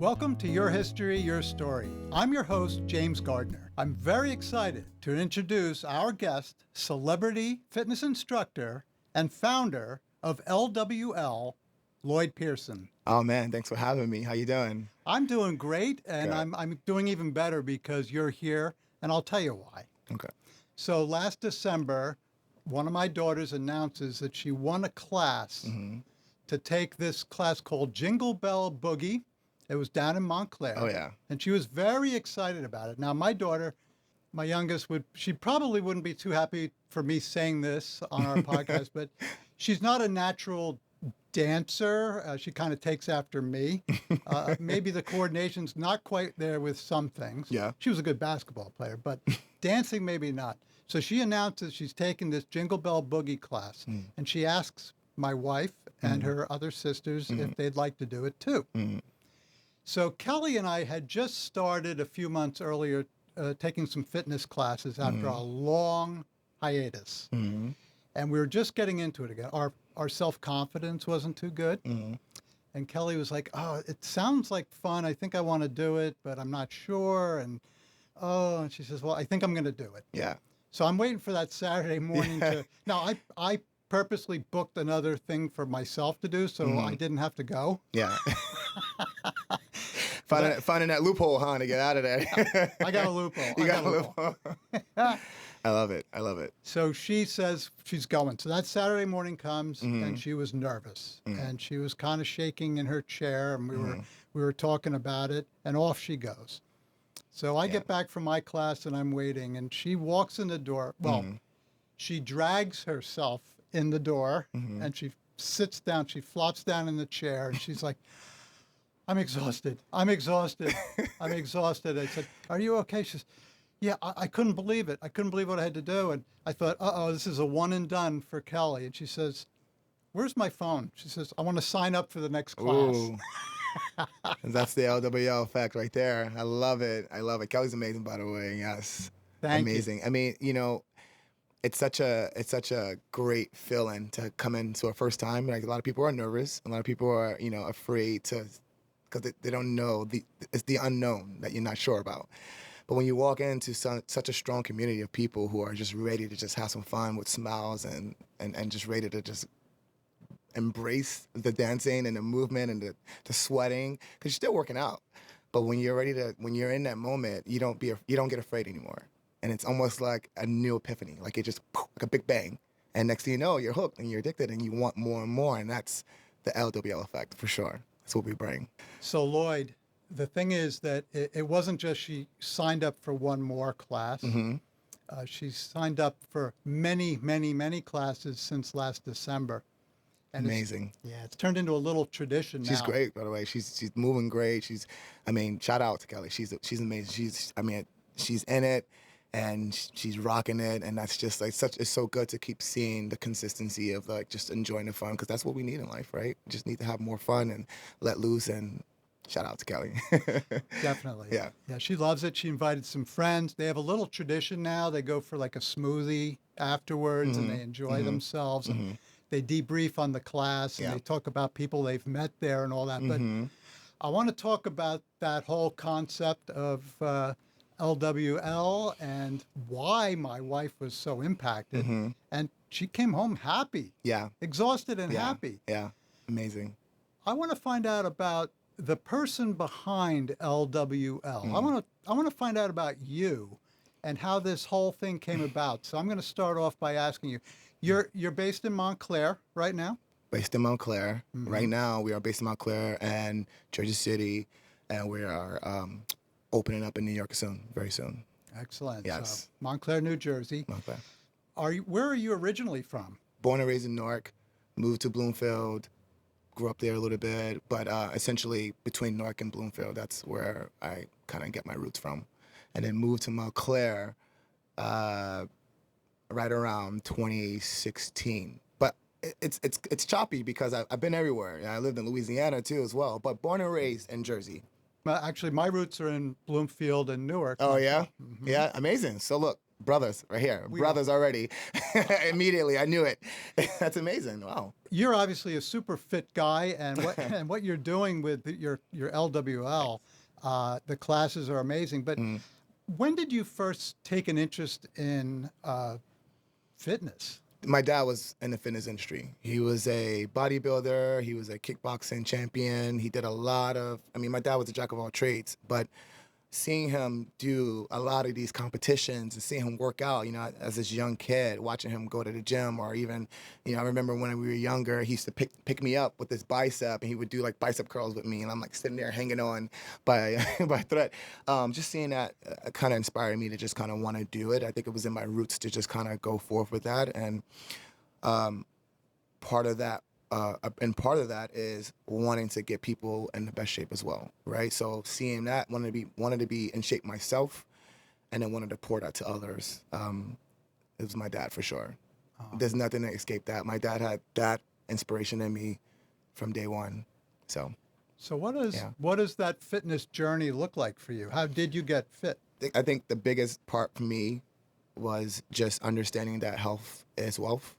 Welcome to Your History, Your Story. I'm your host, James Gardner. I'm very excited to introduce our guest, celebrity fitness instructor and founder of LWL, Lloyd Pearson. Oh man, thanks for having me. How you doing? I'm doing great, and Good. I'm doing even better because you're here, and I'll tell you why. Okay. So last December, one of my daughters announces that she won a class to take this class called Jingle Bell Boogie. It was down in Montclair. Oh yeah. And she was very excited about it. Now, my daughter, my youngest, she probably wouldn't be too happy for me saying this on our podcast, but she's not a natural dancer. She kind of takes after me. Maybe the coordination's not quite there with some things. Yeah. She was a good basketball player, but dancing, maybe not. So she announces she's taking this Jingle Bell Boogie class, and she asks my wife and her other sisters if they'd like to do it too. So Kelly and I had just started a few months earlier taking some fitness classes after a long hiatus. And we were just getting into it again. Our self-confidence wasn't too good. And Kelly was like, oh, it sounds like fun. I think I want to do it, but I'm not sure. And she says, well, I think I'm going to do it. Yeah. So I'm waiting for that Saturday morning to... Now, I purposely booked another thing for myself to do so I didn't have to go. Yeah. Finding that loophole, huh, to get out of there. I got a loophole. You got a loophole. I love it. I love it. So she says she's going. So that Saturday morning comes, and she was nervous, and she was kind of shaking in her chair, and we were talking about it, and off she goes. So I get back from my class, and I'm waiting, and she walks in the door. Well, she drags herself in the door, and she sits down. She flops down in the chair, and she's like, I'm exhausted. I'm exhausted. I'm exhausted. I said, are you okay? She says, yeah, I couldn't believe it. I couldn't believe what I had to do. And I thought, this is a one and done for Kelly. And she says, where's my phone? She says, I want to sign up for the next class. Ooh. That's the LWL effect right there. I love it. I love it. Kelly's amazing, by the way. Yes. Thank amazing. you. I mean, it's such a great feeling to come into a first time. Like a lot of people are nervous. A lot of people are, afraid to, because they don't know it's the unknown that you're not sure about. But when you walk into such a strong community of people who are just ready to just have some fun with smiles and just ready to just embrace the dancing and the movement and the sweating, because you're still working out. But when you're in that moment, you don't get afraid anymore. And it's almost like a new epiphany, like it just like a big bang. And next thing you know, you're hooked and you're addicted and you want more and more. And that's the LWL effect for sure. That's what we bring. So Lloyd, the thing is that it wasn't just she signed up for one more class. She signed up for many, many, many classes since last December. And amazing. It's turned into a little tradition now. She's great, by the way. She's moving great. Shout out to Kelly. She's amazing. She's in it and she's rocking it. And that's just like it's so good to keep seeing the consistency of like just enjoying the fun, because that's what we need in life, right? We just need to have more fun and let loose. And shout out to Kelly. Definitely. Yeah. Yeah, she loves it. She invited some friends. They have a little tradition now. They go for like a smoothie afterwards and they enjoy themselves. And they debrief on the class and they talk about people they've met there and all that. But I want to talk about that whole concept of LWL and why my wife was so impacted. And she came home happy. Yeah. Exhausted and happy. Yeah. Amazing. I want to find out about the person behind LWL. I want to find out about you and how this whole thing came about. So I'm going to start off by asking you. You're based in Montclair right now? Based in Montclair. Right now, we are based in Montclair and Jersey City, and we are opening up in New York soon, very soon. Excellent. Yes. So, Montclair, New Jersey. Montclair. Where are you originally from? Born and raised in Newark, moved to Bloomfield, grew up there a little bit, but essentially between Newark and Bloomfield, that's where I kind of get my roots from. And then moved to Montclair right around 2016. But it's choppy because I've been everywhere. I lived in Louisiana too as well, but born and raised in Jersey. Actually, my roots are in Bloomfield and Newark. Oh, yeah? Yeah, amazing. So look, brothers right here. We Brothers already. Immediately, I knew it. That's amazing. Wow. You're obviously a super fit guy, and what you're doing with your LWL, the classes are amazing. But when did you first take an interest in fitness? My dad was in the fitness industry. He was a bodybuilder. He was a kickboxing champion. He did a lot of, I mean, my dad was a jack of all trades, but seeing him do a lot of these competitions and seeing him work out, you know, as this young kid, watching him go to the gym, or even, you know, I remember when we were younger, he used to pick me up with his bicep, and he would do like bicep curls with me, and I'm like sitting there hanging on by by thread. Just seeing that kind of inspired me to just kind of want to do it. I think it was in my roots to just kind of go forth with that, and part of that. Part of that is wanting to get people in the best shape as well, right? So seeing that, wanted to be in shape myself, and then wanted to pour that to others. It was my dad for sure. There's nothing that escaped that. My dad had that inspiration in me from day one. So what does that fitness journey look like for you? How did you get fit? I think the biggest part for me was just understanding that health is wealth,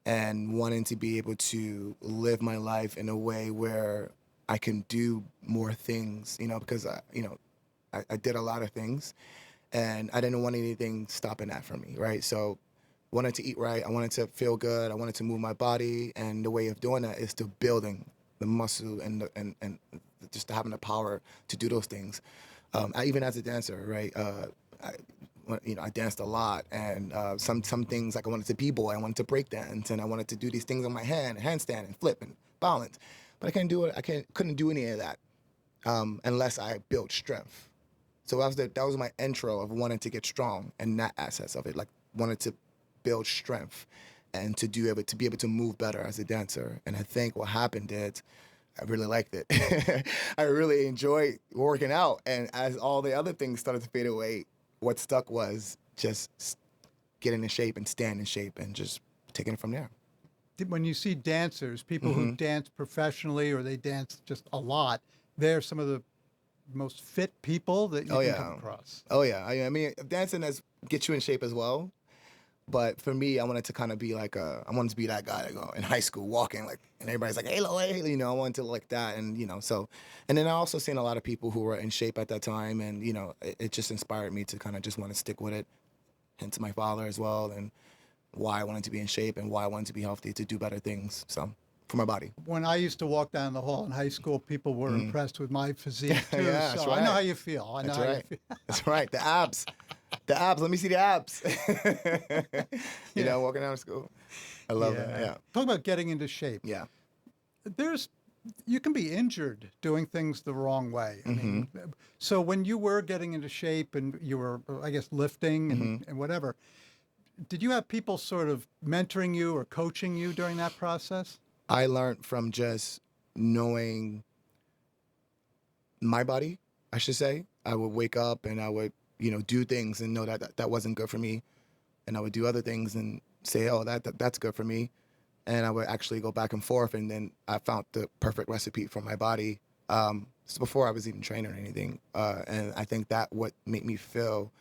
and wanting to be able to live my life in a way where I can do more things, you know, because I did a lot of things, and I didn't want anything stopping that from me, right? So wanted to eat right, I wanted to feel good, I wanted to move my body, and the way of doing that is to building the muscle and just having the power to do those things. Even as a dancer, right? I danced a lot, and some things, like I wanted to b-boy, I wanted to break dance, and I wanted to do these things on my handstand and flip and balance, but I couldn't do it. Couldn't do any of that unless I built strength. So that was my intro of wanting to get strong, and that aspect of it, like wanted to build strength and to be able to move better as a dancer. And I think what happened is I really liked it. I really enjoyed working out, and as all the other things started to fade away, what stuck was just getting in shape and staying in shape and just taking it from there. When you see dancers, people who dance professionally or they dance just a lot, they're some of the most fit people that you can come across. Oh yeah. I mean, dancing gets you in shape as well. But for me, I wanted to kind of be like I wanted to be that guy that go in high school walking like, and everybody's like, hey, Lloyd, you know, I wanted to like that, and you know, so, and then I also seen a lot of people who were in shape at that time, and you know, it just inspired me to kind of just want to stick with it, hence my father as well, and why I wanted to be in shape and why I wanted to be healthy to do better things, so for my body. When I used to walk down the hall in high school, people were impressed with my physique too. Yeah, that's so right. I know how you feel. I know how you feel. That's right. The abs. The abs. Let me see the abs. You know, walking out of school. I love it. Yeah. Talk about getting into shape. Yeah. You can be injured doing things the wrong way. I mean, so when you were getting into shape and you were, I guess, lifting and whatever, did you have people sort of mentoring you or coaching you during that process? I learned from just knowing my body, I should say. I would wake up and I would, you know, do things and know that wasn't good for me. And I would do other things and say, oh, that's good for me. And I would actually go back and forth. And then I found the perfect recipe for my body. So before I was even training or anything. And I think that what made me feel,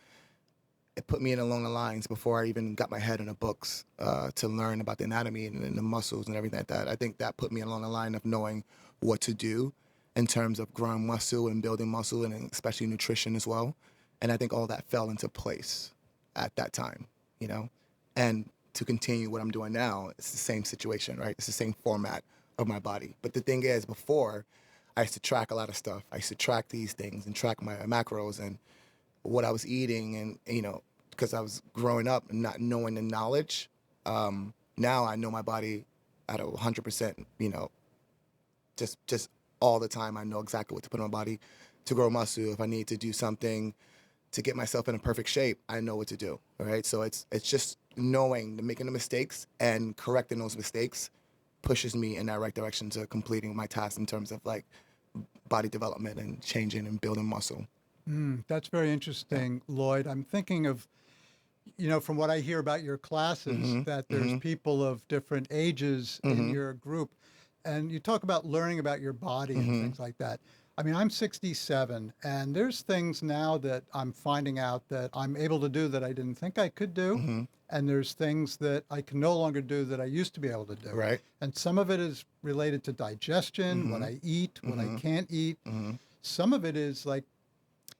it put me in along the lines before I even got my head in the books to learn about the anatomy and the muscles and everything like that. I think that put me along the line of knowing what to do in terms of growing muscle and building muscle, and especially nutrition as well. And I think all that fell into place at that time, you know? And to continue what I'm doing now, it's the same situation, right? It's the same format of my body. But the thing is, before, I used to track a lot of stuff. I used to track these things and track my macros and what I was eating, and, you know, because I was growing up and not knowing the knowledge. Now I know my body at 100%, you know, just all the time. I know exactly what to put on my body to grow muscle. If I need to do something to get myself in a perfect shape, I know what to do, all right? So it's just knowing, making the mistakes and correcting those mistakes pushes me in that right direction to completing my task in terms of like body development and changing and building muscle. That's very interesting, Lloyd. I'm thinking of, you know, from what I hear about your classes, that there's people of different ages in your group. And you talk about learning about your body and things like that. I mean, I'm 67, and there's things now that I'm finding out that I'm able to do that I didn't think I could do. Hmm. And there's things that I can no longer do that I used to be able to do. Right. And some of it is related to digestion, what Hmm. I eat, what I Hmm. can't eat. Hmm. Some of it is like,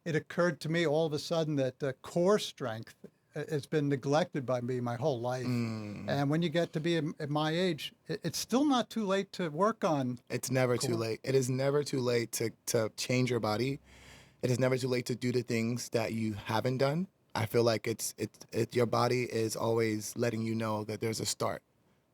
it occurred to me all of a sudden that core strength has been neglected by me my whole life. Mm. And when you get to be at my age, it's still not too late to work on It's never too core. late. It is never too late to change your body. It is never too late to do the things that you haven't done. I feel like your body is always letting you know that there's a start,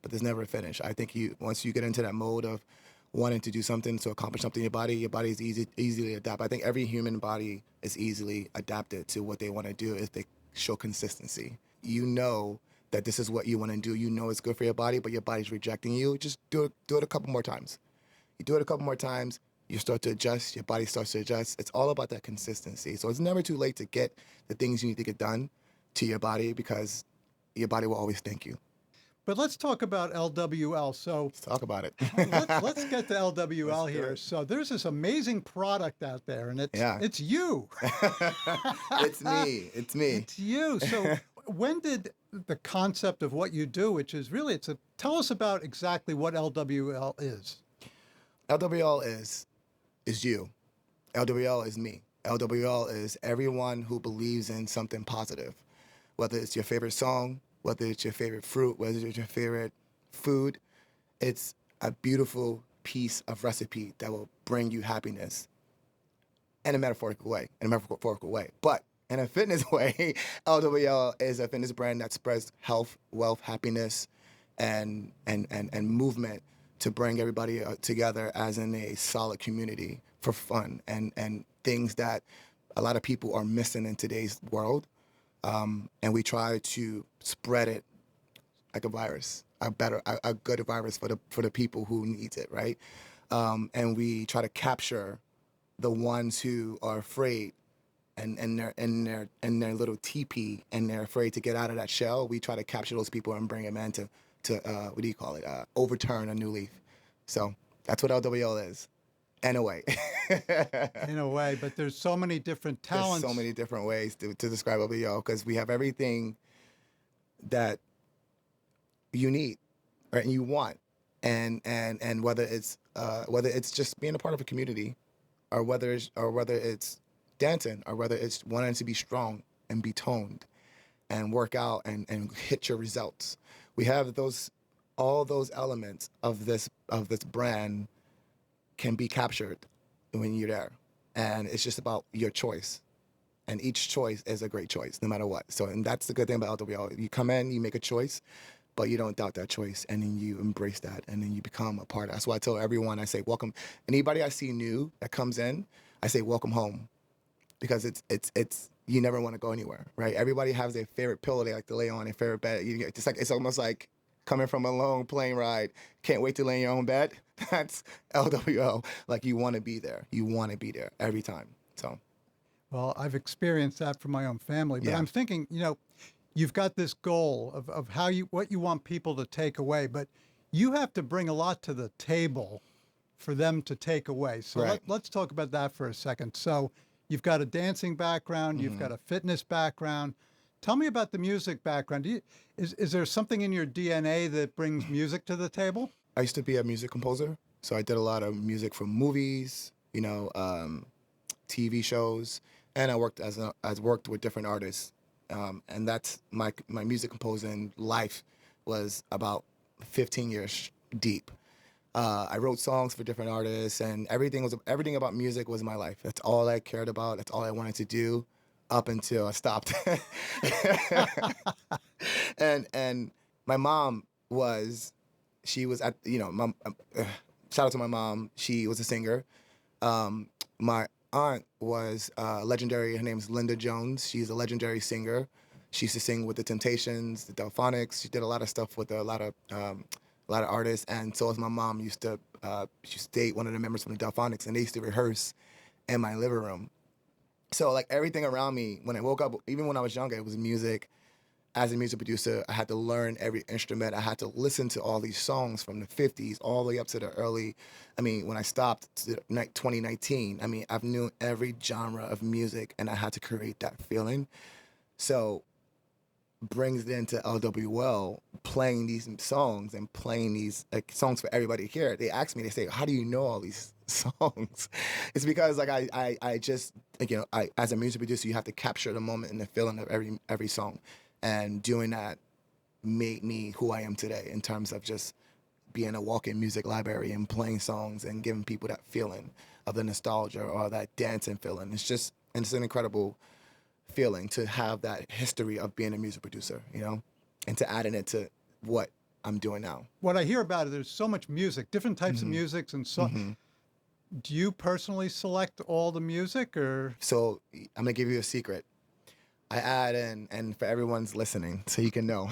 but there's never a finish. I think once you get into that mode of wanting to do something to accomplish something in your body is easily adapt. I think every human body is easily adapted to what they want to do if they show consistency. You know that this is what you want to do. You know it's good for your body, but your body's rejecting you. Just do it a couple more times. You do it a couple more times, you start to adjust, your body starts to adjust. It's all about that consistency. So it's never too late to get the things you need to get done to your body because your body will always thank you. But let's talk about LWL. So Let's talk about it. let's get to LWL Let's do here. it. So there's this amazing product out there, and Yeah. it's you. It's me. It's me. It's you. So when did the concept of what you do, which is really, tell us about exactly what LWL is. LWL is you. LWL is me. LWL is everyone who believes in something positive, whether it's your favorite song, whether it's your favorite fruit, whether it's your favorite food. It's a beautiful piece of recipe that will bring you happiness in a metaphorical way. But in a fitness way, LWL is a fitness brand that spreads health, wealth, happiness, and movement to bring everybody together as in a solid community for fun and things that a lot of people are missing in today's world. And we try to spread it like a virus, a good virus for the people who needs it, right? And we try to capture the ones who are afraid and they're in their little teepee and they're afraid to get out of that shell. We try to capture those people and bring them in to what do you call it? Overturn a new leaf. So that's what LWL is, in a way. In a way, but there's so many different talents. There's so many different ways to describe LWL because we have everything that you need, right? And you want, and whether it's just being a part of a community, or whether it's dancing, or whether it's wanting to be strong and be toned, and work out and hit your results. We have all those elements of this brand can be captured when you're there, and it's just about your choice. And each choice is a great choice, no matter what. So, and that's the good thing about LWL. You come in, you make a choice, but you don't doubt that choice, and then you embrace that, and then you become a part of it. That's why I tell everyone, I say, welcome. Anybody I see new that comes in, I say, welcome home, because it's you never want to go anywhere, right? Everybody has their favorite pillow they like to lay on, their favorite bed. It's almost like coming from a long plane ride. Can't wait to lay in your own bed. That's LWL. Like you want to be there. You want to be there every time. So. Well, I've experienced that from my own family, but Yeah. I'm thinking, you've got this goal of what you want people to take away, but you have to bring a lot to the table for them to take away. So Right. let's talk about that for a second. So you've got a dancing background, you've got a fitness background. Tell me about the music background. Is there something in your DNA that brings music to the table? I used to be a music composer, so I did a lot of music for movies, TV shows, and I worked with different artists, and that's my music composing life was about 15 years deep. I wrote songs for different artists, and everything about music was my life. That's all I cared about. That's all I wanted to do, up until I stopped. and my mom she was at mom. Shout out to my mom. She was a singer. My aunt was legendary. Her name's Linda Jones. She's a legendary singer. She used to sing with the Temptations, the Delphonics. She did a lot of stuff with a lot of artists. And so as my mom used to date one of the members from the Delphonics, and they used to rehearse in my living room. So like everything around me, when I woke up, even when I was younger, it was music. as a music producer, I had to learn every instrument. I had to listen to all these songs from the 50s all the way up to the early, I mean, when I stopped to 2019, I mean, I've knew every genre of music and I had to create that feeling. So brings it into LWL, playing these songs and playing these like songs for everybody to hear. They ask me, they say, how do you know all these songs? It's because like I just, like, you know, I, as a music producer, you have to capture the moment and the feeling of every song. And doing that made me who I am today in terms of just being a walk-in music library and playing songs and giving people that feeling of the nostalgia or that dancing feeling. It's just, and it's an incredible feeling to have that history of being a music producer, you know, and to adding it to what I'm doing now. What I hear about it, there's so much music, different types of musics, and so. Do you personally select all the music, or? So I'm gonna give you a secret. I add in, and for everyone's listening, so you can know.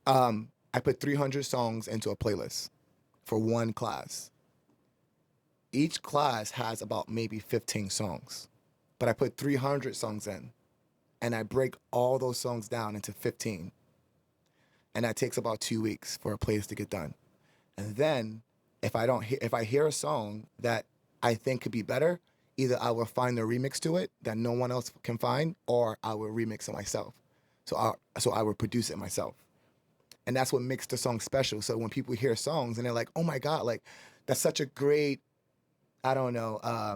I put 300 songs into a playlist for one class. Each class has about maybe 15 songs, but I put 300 songs in, and I break all those songs down into 15. And that takes about 2 weeks for a playlist to get done. And then if I hear a song that I think could be better, either I will find a remix to it that no one else can find, or I will remix it myself. So I will produce it myself. And that's what makes the song special. So when people hear songs and they're like, oh my God, like that's such a great, I don't know, I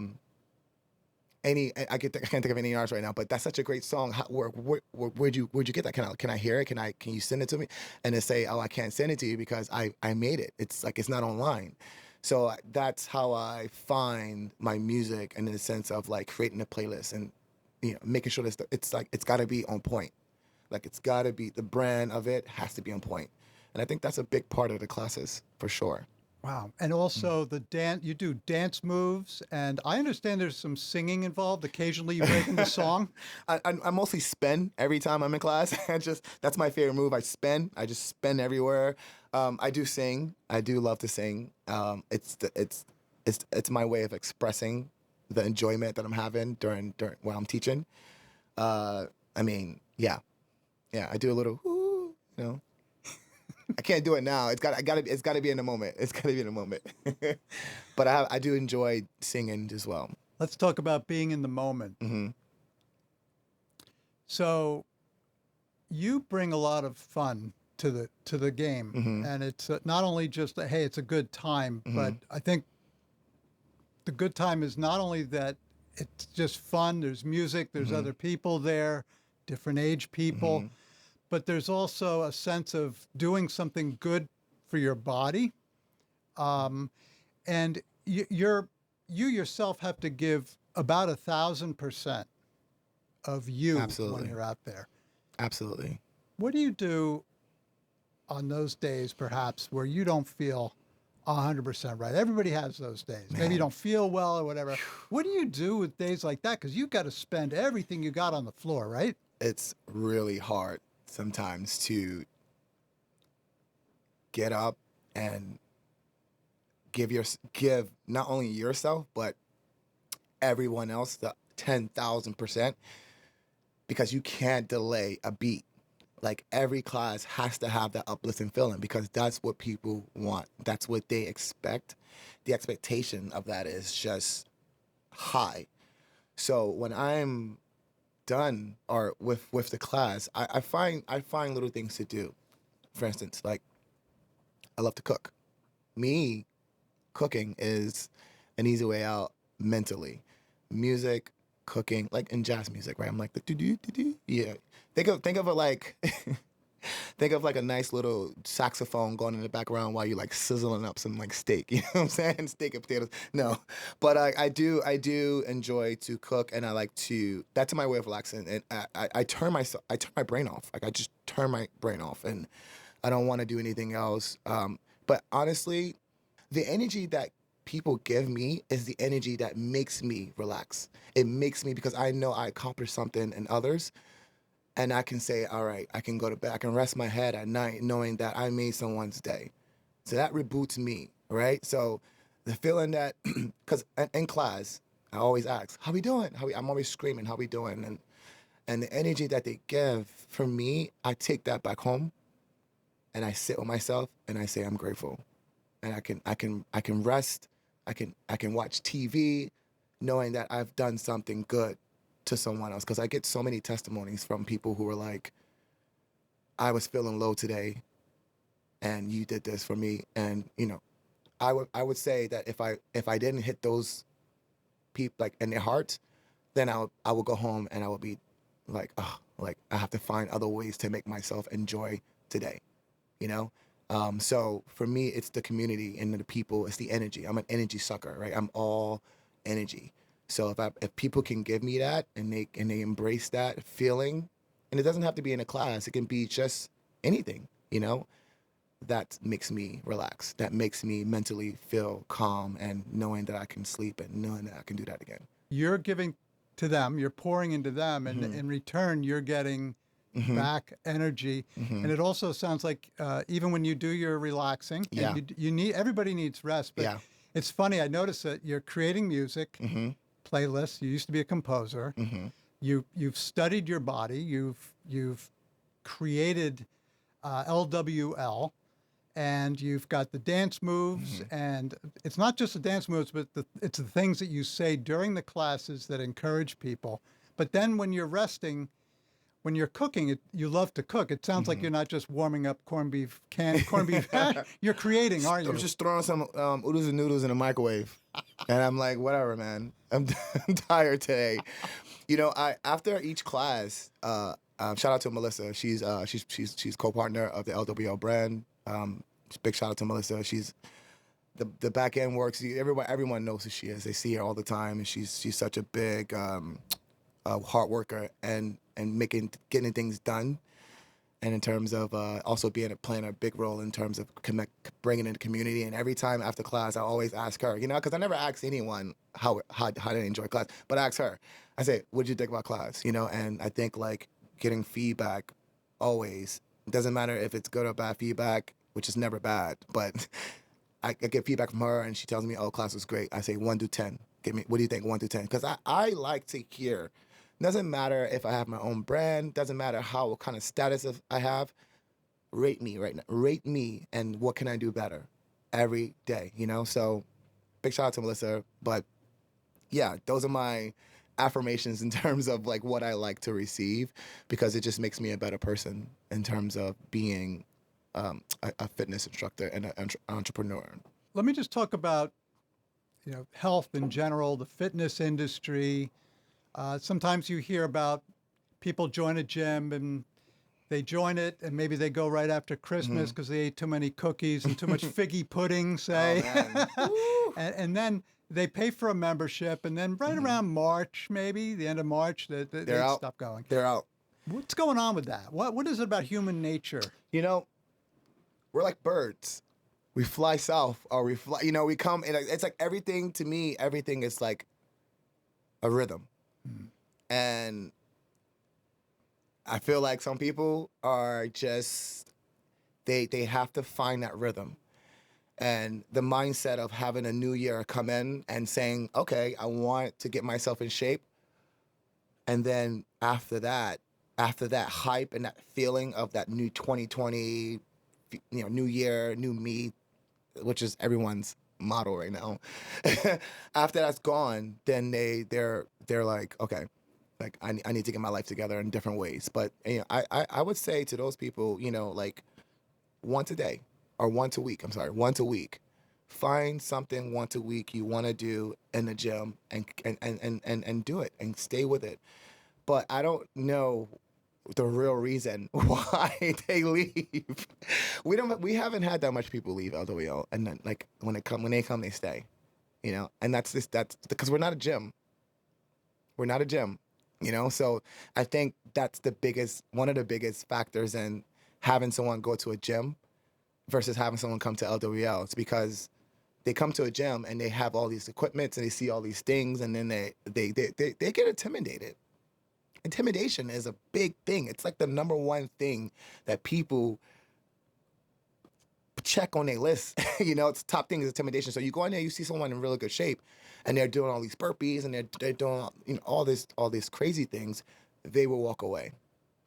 can't think of any artist right now, but that's such a great song. Where'd you get that? Can I hear it? Can you send it to me? And they say, oh, I can't send it to you because I made it. It's like, it's not online. So that's how I find my music, and in the sense of like creating a playlist and, you know, making sure that it's like, it's got to be on point. Like it's got to be, the brand of it has to be on point. And I think that's a big part of the classes for sure. Wow. And also the dance, you do dance moves, and I understand there's some singing involved. Occasionally you break into song. I mostly spin every time I'm in class. That's my favorite move. I just spin everywhere. I do sing. I do love to sing. It's my way of expressing the enjoyment that I'm having during while I'm teaching. I mean, yeah, I do a little, whoo, you know. I can't do it now. It's got to be in the moment. It's got to be in the moment. But I do enjoy singing as well. Let's talk about being in the moment. So you bring a lot of fun to the game, and it's not only just hey, it's a good time, but I think the good time is not only that it's just fun. There's music. There's other people there, different age people. But there's also a sense of doing something good for your body. And you yourself have to give about 1,000% of you Absolutely. when you're out there. Absolutely. What do you do on those days, perhaps, where you don't feel 100% right? Everybody has those days. Man. Maybe you don't feel well or whatever. What do you do with days like that? Because you've got to spend everything you got on the floor, right? It's really hard sometimes to get up and give not only yourself but everyone else the 10,000%, because you can't delay a beat. Like every class has to have that uplifting feeling, because that's what people want. That's what they expect. The expectation of that is just high. So when I'm done or with the class, I find little things to do. For instance, like I love to cook. Me, cooking is an easy way out mentally. Music, cooking, like in jazz music, right? I'm like the do. Yeah. Think of it like think of like a nice little saxophone going in the background while you're like sizzling up some like steak. You know what I'm saying? Steak and potatoes. No, but I do enjoy to cook, and I like to. That's my way of relaxing, and I turn my brain off. Like I just turn my brain off, and I don't want to do anything else. But honestly, the energy that people give me is the energy that makes me relax. It makes me, because I know I accomplished something in others. And I can say, all right, I can go to bed. I can rest my head at night knowing that I made someone's day. So that reboots me, right? So the feeling that, because in class, I always ask, how we doing? I'm always screaming, how we doing? And the energy that they give, for me, I take that back home and I sit with myself and I say I'm grateful. And I can rest, I can watch TV knowing that I've done something good to someone else. Because I get so many testimonies from people who are like, I was feeling low today and you did this for me. And I would say that if I didn't hit those people like in their hearts, then I would go home and I would be like, oh, like I have to find other ways to make myself enjoy today, So for me, it's the community and the people. It's the energy. I'm an energy sucker, right? I'm all energy. So if people can give me that and they embrace that feeling, and it doesn't have to be in a class, it can be just anything, that makes me relax. That makes me mentally feel calm and knowing that I can sleep and knowing that I can do that again. You're giving to them, you're pouring into them, and in return, you're getting back energy. And it also sounds like even when you do your relaxing, and you need, everybody needs rest, but it's funny, I noticed that you're creating music, playlists. You used to be a composer. You've studied your body. You've created LWL, and you've got the dance moves, and it's not just the dance moves, but it's the things that you say during the classes that encourage people. But then when you're resting, when you're cooking, you love to cook. It sounds like you're not just warming up canned corned beef hash. You're creating, aren't you? I'm just throwing some oodles and noodles in the microwave, and I'm like, whatever, man. I'm tired today. After each class, shout out to Melissa. She's co-partner of the LWL brand. Big shout out to Melissa. She's the back end works. Everyone knows who she is. They see her all the time, and she's such a big hard worker and getting things done. And in terms of also playing a big role in terms of bringing in the community. And every time after class, I always ask her, because I never ask anyone how they enjoy class, but I ask her. I say, what did you think about class? And I think like getting feedback always, it doesn't matter if it's good or bad feedback, which is never bad, but I get feedback from her and she tells me, oh, class was great. I say 1 to 10. What do you think, 1 to 10? Because I like to hear. Doesn't matter if I have my own brand. Doesn't matter what kind of status I have. Rate me right now. Rate me and what can I do better every day, So big shout out to Melissa. But yeah, those are my affirmations in terms of like what I like to receive, because it just makes me a better person in terms of being a fitness instructor and an entrepreneur. Let me just talk about health in general, the fitness industry. Sometimes you hear about people join a gym and they join it and maybe they go right after Christmas because they ate too many cookies and too much figgy pudding, say. Oh, and then they pay for a membership, and then right around March, maybe the end of March, they stop going. They're out. What's going on with that? What is it about human nature? We're like birds. We fly south or we fly, we come, and it's like everything, to me, everything is like a rhythm. And I feel like some people are just, they have to find that rhythm. And the mindset of having a new year come in and saying, okay, I want to get myself in shape. And then after that hype and that feeling of that new 2020, new year, new me, which is everyone's motto right now. After that's gone, then they're like, okay, like I need to get my life together in different ways. But I would say to those people, like once a week, find something once a week you want to do in the gym and do it and stay with it. But I don't know the real reason why they leave. We haven't had that much people leave LWO, and then like when they come, they stay, and that's because we're not a gym. So I think that's one of the biggest factors in having someone go to a gym versus having someone come to LWL. It's because they come to a gym and they have all these equipments and they see all these things, and then they get intimidated. Intimidation is a big thing. It's like the number one thing that people check on their list. It's top thing is intimidation. So you go in there, you see someone in really good shape, and they're doing all these burpees and they're doing all these crazy things. they will walk away.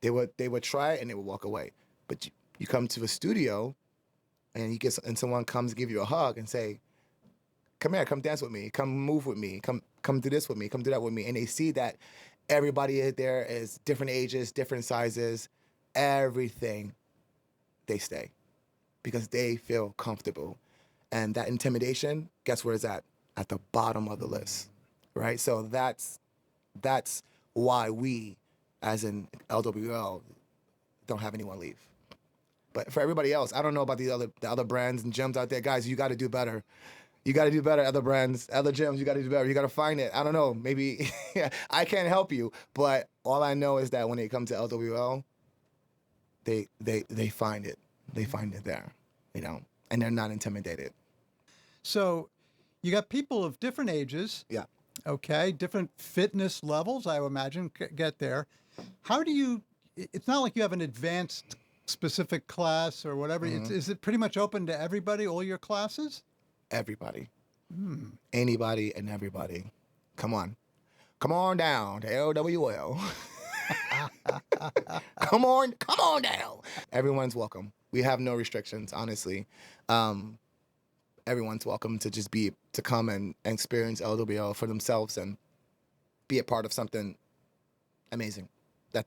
They would try it and they would walk away. But you come to a studio and and someone comes to give you a hug and say, come here, come dance with me, come move with me, come do this with me, come do that with me. And they see that everybody there is different ages, different sizes, everything, they stay because they feel comfortable. And that intimidation, guess where it's at? At the bottom of the list, right? So that's why we, as in LWL, don't have anyone leave. But for everybody else, I don't know about the other brands and gyms out there. Guys, you got to do better. You got to do better, other brands, other gyms, you got to do better. You got to find it. I don't know, maybe I can't help you, but all I know is that when it comes to LWL, they find it. They find it there, you know, and they're not intimidated. So you got people of different ages. Yeah. Okay. Different fitness levels, I would imagine, get there. How do you, it's not like you have an advanced specific class or whatever. Is it pretty much open to everybody, all your classes? Everybody. Anybody and everybody. Come on. Come on down to LWL. Come on down. Everyone's welcome. We have no restrictions, honestly. Everyone's welcome to just to come and experience LWL for themselves and be a part of something amazing.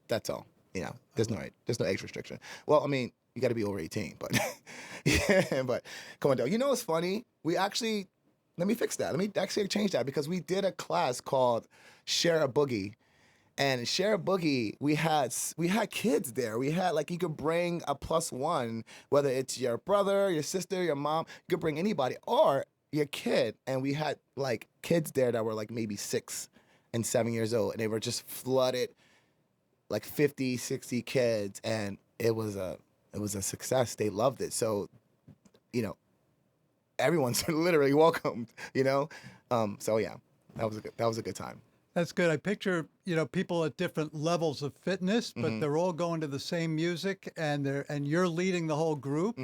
That's all. You know, there's no age restriction. Well, I mean, you got to be over 18, but yeah, but come on down. You know what's funny? Let me fix that. Let me actually change that because we did a class called Share a Boogie. And Share a Boogie, we had kids there. We had, like, you could bring a +1, whether it's your brother, your sister, your mom, you could bring anybody, or your kid. And we had, like, kids there that were, like, maybe 6 and 7 years old. And they were just flooded, like 50, 60 kids. And it was a success. They loved it. So, you know, everyone's literally welcomed, you know? So, yeah, that was a good time. That's good. I picture, you know, people at different levels of fitness, but they're all going to the same music, and you're leading the whole group.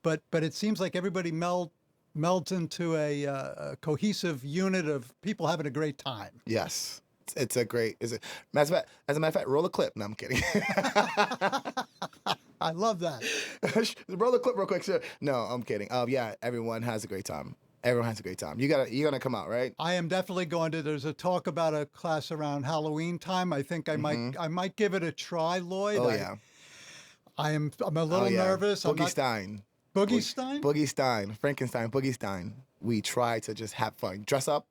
But it seems like everybody melds into a cohesive unit of people having a great time. Yes, it's a great. As a matter of fact, roll a clip. No, I'm kidding. I love that. Roll a clip real quick, sir. No, I'm kidding. Yeah, everyone has a great time. Everyone has a great time. You're gonna come out, right? I am definitely going to. There's a talk about a class around Halloween time. I think I might give it a try, Lloyd. Oh yeah. I'm a little nervous. Boogie Stein. Boogie Stein? Boogie Stein. Frankenstein. Boogie Stein. We try to just have fun. Dress up.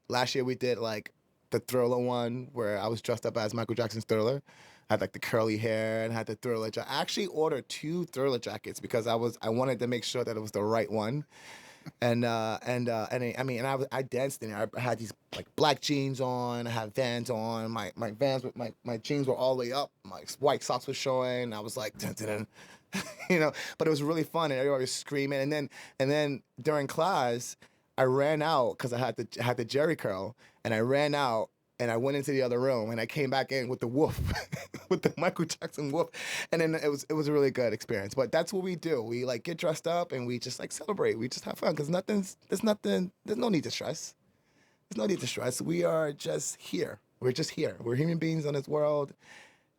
Last year we did like the Thriller one where I was dressed up as Michael Jackson's Thriller. I had like the curly hair and had the Thriller jacket. I actually ordered 2 Thriller jackets because I wanted to make sure that it was the right one. I danced in it. I had these like black jeans on. I had Vans on. My Vans with my jeans were all the way up. My white socks were showing. I was like, dun, dun, dun. You know. But it was really fun, and everybody was screaming. And then during class, I ran out because I had the Jerry curl, and I ran out. And I went into the other room, and I came back in with the woof, with the Michael Jackson woof, and then it was a really good experience. But that's what we do. We like get dressed up, and we just like celebrate. We just have fun because there's no need to stress. There's no need to stress. We are just here. We're just here. We're human beings on this world.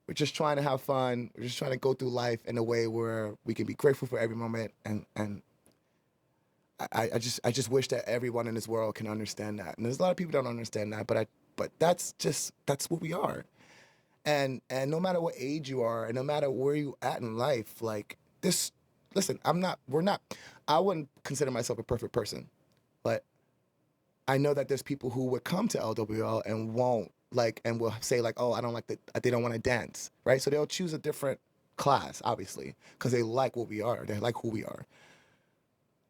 We're just trying to have fun. We're just trying to go through life in a way where we can be grateful for every moment. And I just wish that everyone in this world can understand that. And there's a lot of people that don't understand that, but that's what we are. And no matter what age you are, and no matter where you at in life, like this, listen, I wouldn't consider myself a perfect person, but I know that there's people who would come to LWL and will say like, oh, I don't like they don't want to dance, right? So they'll choose a different class, obviously, because they like what we are. They like who we are.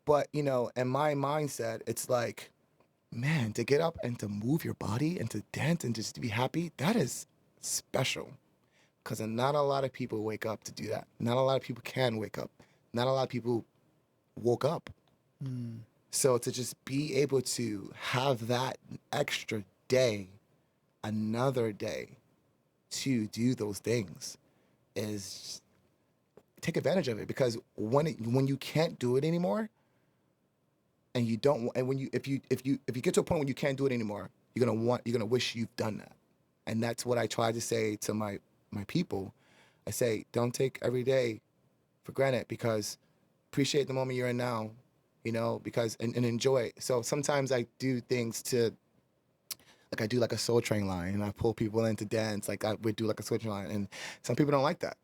But, you know, in my mindset, it's like, man, to get up and to move your body and to dance and just to be happy, that is special. Because not a lot of people wake up to do that. Not a lot of people can wake up. Not a lot of people woke up. So to just be able to have that extra day, another day, to do those things is take advantage of it. Because when you can't do it anymore, and if you get to a point when you can't do it anymore, you're gonna wish you've done that. And that's what I try to say to my people. I say, don't take every day for granted, because appreciate the moment you're in now, because and enjoy it. So sometimes I do things to, like I do like a Soul Train line, and I pull people in to dance. Like I would do like a Soul Train line, and some people don't like that,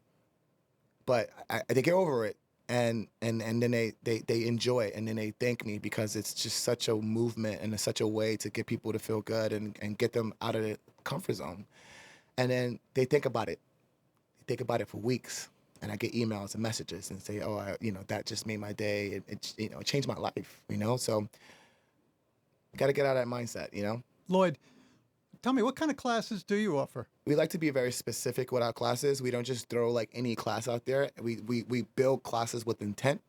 but they get over it, and then they enjoy it, and then they thank me, because it's just such a movement and it's such a way to get people to feel good and get them out of the comfort zone. And then they think about it. They think about it for weeks. And I get emails and messages and say, oh, that just made my day. It changed my life, So got to get out of that mindset. Lloyd, tell me, what kind of classes do you offer? We like to be very specific with our classes. We don't just throw like any class out there. We build classes with intent.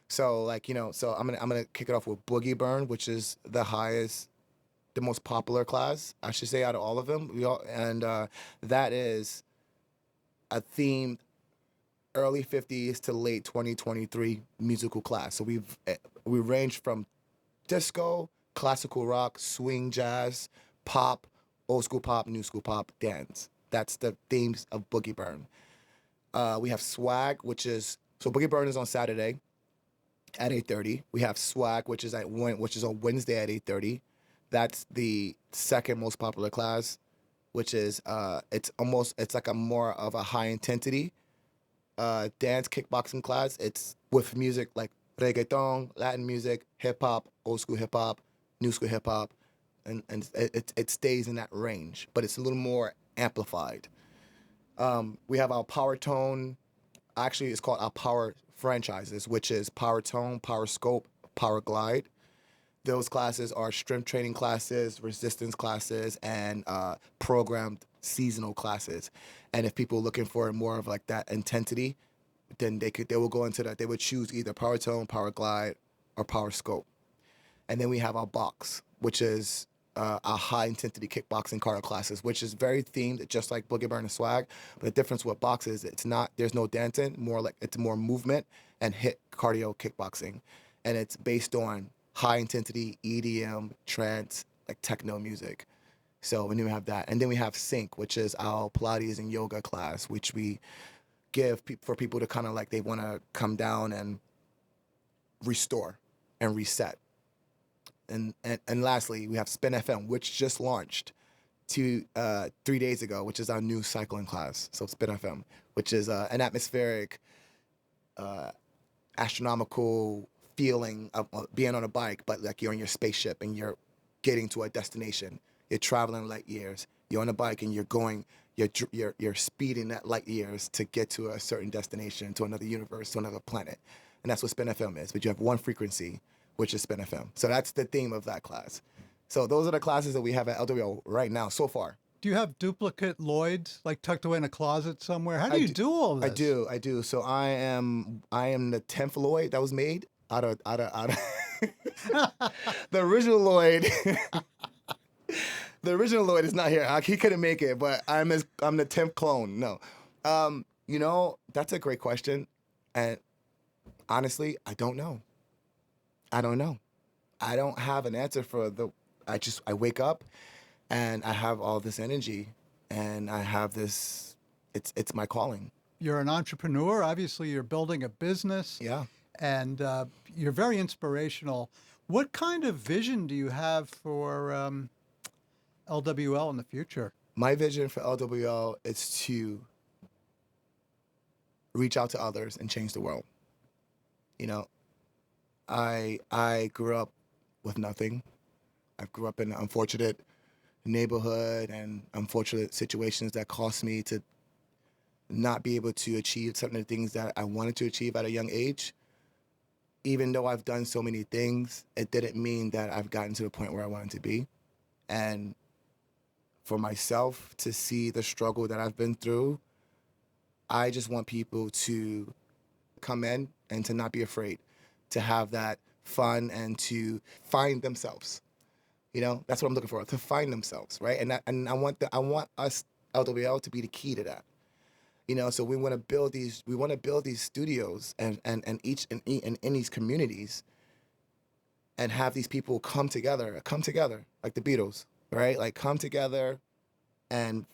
So like, so I'm gonna kick it off with Boogie Burn, which is the most popular class, I should say, out of all of them. That is a themed early 50s to late 2023 musical class. So we range from disco, classical rock, swing, jazz, pop, old school pop, new school pop, dance. That's the themes of Boogie Burn. We have Swag, so Boogie Burn is on Saturday at 8:30. We have Swag, which is on Wednesday at 8:30. That's the second most popular class, which is it's like a more of a high intensity dance kickboxing class. It's with music like reggaeton, Latin music, hip hop, old school hip hop, new school hip hop, and it stays in that range, but it's a little more amplified. We have our Power Tone. Actually, it's called our Power franchises, which is Power Tone, Power Scope, Power Glide. Those classes are strength training classes, resistance classes, and programmed seasonal classes. And if people are looking for more of like that intensity, then they will go into that. They would choose either Power Tone, Power Glide, or Power Scope. And then we have our Box, which is our high intensity kickboxing cardio classes, which is very themed, just like Boogie Burn and Swag. But the difference with Box is there's no dancing, it's more movement and hit cardio kickboxing. And it's based on high intensity EDM, trance, like techno music. So when you have that, and then we have Sync, which is our Pilates and yoga class, which we give for people to kind of like, they want to come down and restore and reset. And lastly, we have Spin FM, which just launched 3 days ago, which is our new cycling class. So Spin FM, which is an atmospheric, astronomical feeling of being on a bike, but like you're in your spaceship and you're getting to a destination. You're traveling light years. You're on a bike and you're speeding that light years to get to a certain destination, to another universe, to another planet. And that's what Spin FM is. But you have one frequency, which is Spin FM. So that's the theme of that class. So those are the classes that we have at LWO right now so far. Do you have duplicate Lloyds like tucked away in a closet somewhere? How do you do all this? I do. So I am the 10th Lloyd that was made out of the original Lloyd. The original Lloyd is not here. He couldn't make it, but I'm the 10th clone. No. That's a great question. And honestly, I don't know. I don't have an answer for I wake up and I have all this energy and I have this, it's my calling. You're an entrepreneur. Obviously, you're building a business. Yeah. And you're very inspirational. What kind of vision do you have for LWL in the future? My vision for LWL is to reach out to others and change the world. I grew up with nothing. I grew up in an unfortunate neighborhood and unfortunate situations that caused me to not be able to achieve some of the things that I wanted to achieve at a young age. Even though I've done so many things, it didn't mean that I've gotten to the point where I wanted to be. And for myself to see the struggle that I've been through, I just want people to come in and to not be afraid, to have that fun and to find themselves. That's what I'm looking for, to find themselves, right? And I want us LWL to be the key to that. So we want to build these studios and in these communities and have these people come together like the Beatles, right? Like come together and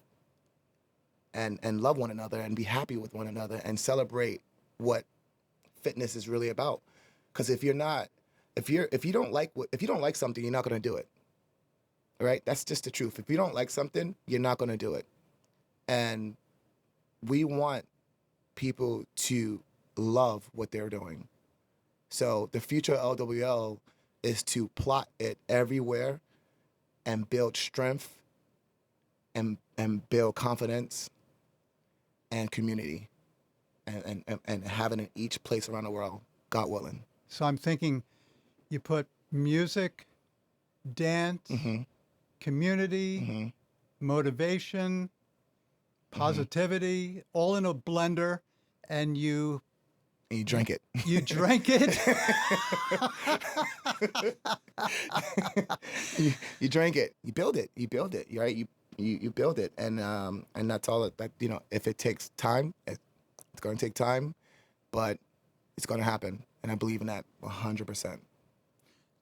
and love one another and be happy with one another and celebrate what fitness is really about. Because if you don't like something, you're not going to do it. Right? That's just the truth. If you don't like something, you're not going to do it. And we want people to love what they're doing. So the future of LWL is to plot it everywhere and build strength and build confidence and community and have it in each place around the world, God willing. So I'm thinking you put music, dance, community, motivation, positivity, all in a blender, and you drank it. You drank it? you drank it. You build it. You build it. Right? You build it, and that's all. That if it takes time, it's going to take time, but it's going to happen, and I believe in that 100%.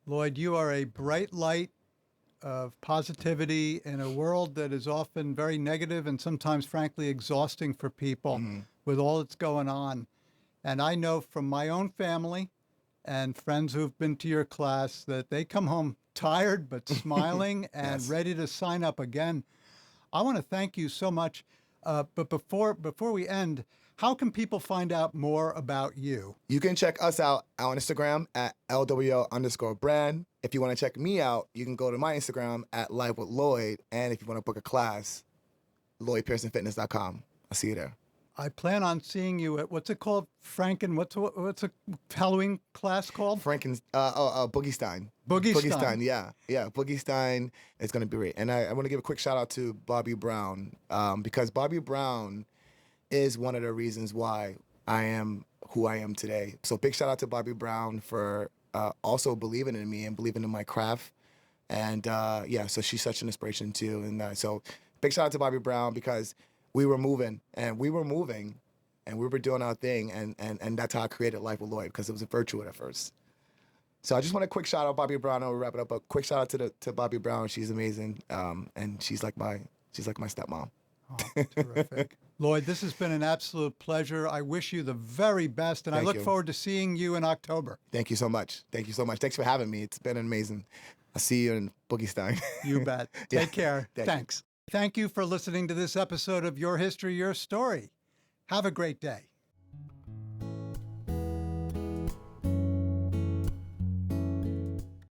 Lloyd, you are a bright light of positivity in a world that is often very negative and sometimes, frankly, exhausting for people with all that's going on. And I know from my own family and friends who've been to your class that they come home tired but smiling and ready to sign up again. I want to thank you so much. But before we end, how can people find out more about you? You can check us out on Instagram at LWL_brand. If you want to check me out, you can go to my Instagram at Live with Lloyd. And if you want to book a class, LloydPearsonFitness.com. I'll see you there. I plan on seeing you at, what's it called? What's a Halloween class called? Boogie Stein. Boogie Stein. Yeah. Boogie Stein is going to be great. And I want to give a quick shout out to Bobby Brown, because Bobby Brown is one of the reasons why I am who I am today. So big shout out to Bobby Brown for also believing in me and believing in my craft. And so she's such an inspiration too. And so big shout out to Bobby Brown, because we were moving and we were doing our thing. And that's how I created Life with Lloyd, because it was a virtual at first. So I just want a quick shout out Bobby Brown, and we'll wrap it up. A quick shout out to Bobby Brown. She's amazing. And she's like my stepmom. Oh, terrific. Lloyd, this has been an absolute pleasure. I wish you the very best, and I look forward to seeing you in October. Thank you so much. Thanks for having me. It's been amazing. I'll see you in Boogie Stein. You bet. Take care. Thanks. Thank you for listening to this episode of Your History, Your Story. Have a great day.